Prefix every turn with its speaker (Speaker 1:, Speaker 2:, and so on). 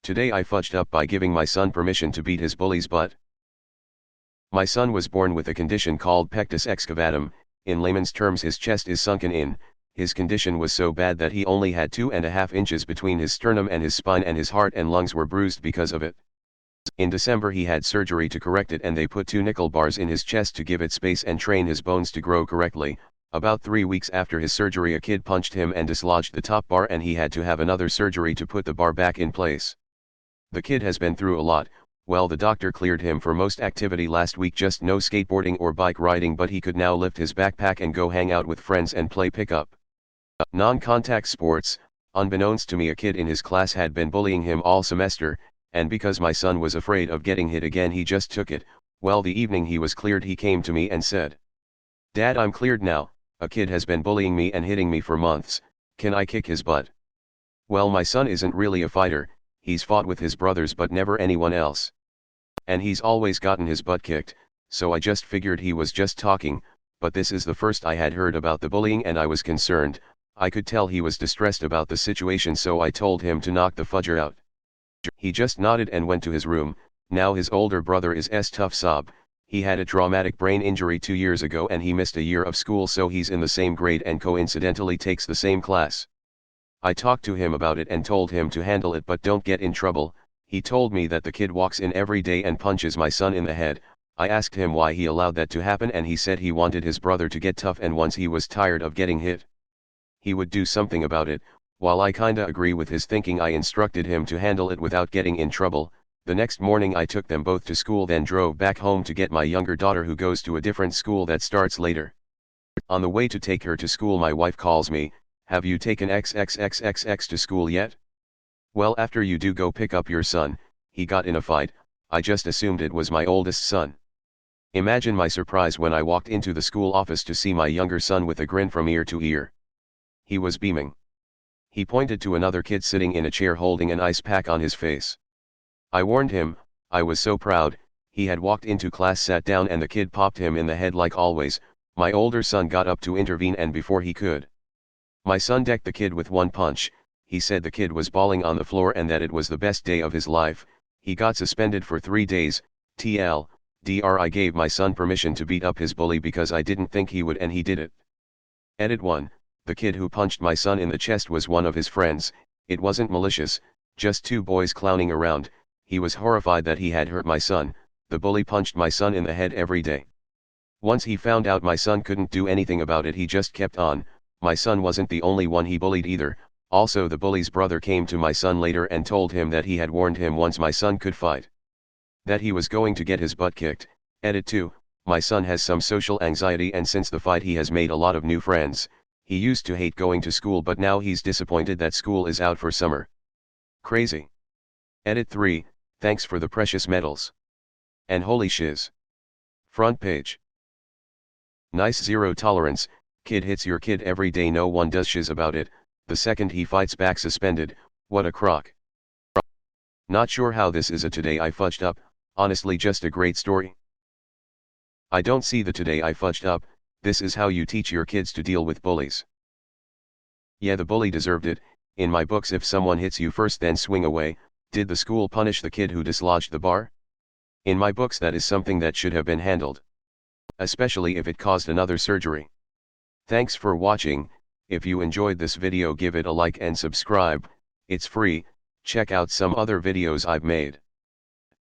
Speaker 1: Today I fudged up by giving my son permission to beat his bully's butt. My son was born with a condition called pectus excavatum. In layman's terms, his chest is sunken in. His condition was so bad that he only had 2.5 inches between his sternum and his spine, and his heart and lungs were bruised because of it. In December he had surgery to correct it, and they put 2 nickel bars in his chest to give it space and train his bones to grow correctly. About 3 weeks after his surgery, a kid punched him and dislodged the top bar, and he had to have another surgery to put the bar back in place. The kid has been through a lot. Well, the doctor cleared him for most activity last week, just no skateboarding or bike riding, but he could now lift his backpack and go hang out with friends and play pickup. Non-contact sports. Unbeknownst to me, a kid in his class had been bullying him all semester, and because my son was afraid of getting hit again, he just took it. Well, the evening he was cleared, he came to me and said, "Dad, I'm cleared now. A kid has been bullying me and hitting me for months. Can I kick his butt?" Well, my son isn't really a fighter. He's fought with his brothers but never anyone else. And he's always gotten his butt kicked, so I just figured he was just talking, but this is the first I had heard about the bullying, and I was concerned. I could tell he was distressed about the situation, so I told him to knock the fudger out. He just nodded and went to his room. Now his older brother is tough sob. He had a traumatic brain injury 2 years ago and he missed a year of school, so he's in the same grade and coincidentally takes the same class. I talked to him about it and told him to handle it but don't get in trouble. He told me that the kid walks in every day and punches my son in the head. I asked him why he allowed that to happen, and he said he wanted his brother to get tough, and once he was tired of getting hit, he would do something about it. While I kinda agree with his thinking, I instructed him to handle it without getting in trouble. The next morning I took them both to school, then drove back home to get my younger daughter, who goes to a different school that starts later. On the way to take her to school, my wife calls me, "Have you taken XXXXX to school yet?" Well, after you do, go pick up your son. He got in a fight. I just assumed it was my oldest son. Imagine my surprise when I walked into the school office to see my younger son with a grin from ear to ear. He was beaming. He pointed to another kid sitting in a chair holding an ice pack on his face. I warned him. I was so proud. He had walked into class, sat down, and the kid popped him in the head like always. My older son got up to intervene, and before he could, my son decked the kid with one punch. He said the kid was bawling on the floor and that it was the best day of his life. He got suspended for 3 days. TLDR, I gave my son permission to beat up his bully because I didn't think he would, and he did it. Edit 1. The kid who punched my son in the chest was one of his friends. It wasn't malicious, just 2 boys clowning around. He was horrified that he had hurt my son. The bully punched my son in the head every day. Once he found out my son couldn't do anything about it, he just kept on. My son wasn't the only one he bullied either. Also, the bully's brother came to my son later and told him that he had warned him once my son could fight, that he was going to get his butt kicked. Edit 2. My son has some social anxiety, and since the fight he has made a lot of new friends. He used to hate going to school, but now he's disappointed that school is out for summer. Crazy. Edit 3. Thanks for the precious medals. And holy shiz. Front page. Nice. Zero tolerance. Kid hits your kid every day, no one does shiz about it. The second he fights back, suspended. What a crock. Not sure how this is a Today I Fudged Up. Honestly, just a great story. I don't see the Today I Fudged Up. This is how you teach your kids to deal with bullies. Yeah, the bully deserved it. In my books, if someone hits you first then swing away, did the school punish the kid who dislodged the bar? In my books, that is something that should have been handled. Especially if it caused another surgery. Thanks for watching. If you enjoyed this video, give it a like and subscribe. It's free. Check out some other videos I've made.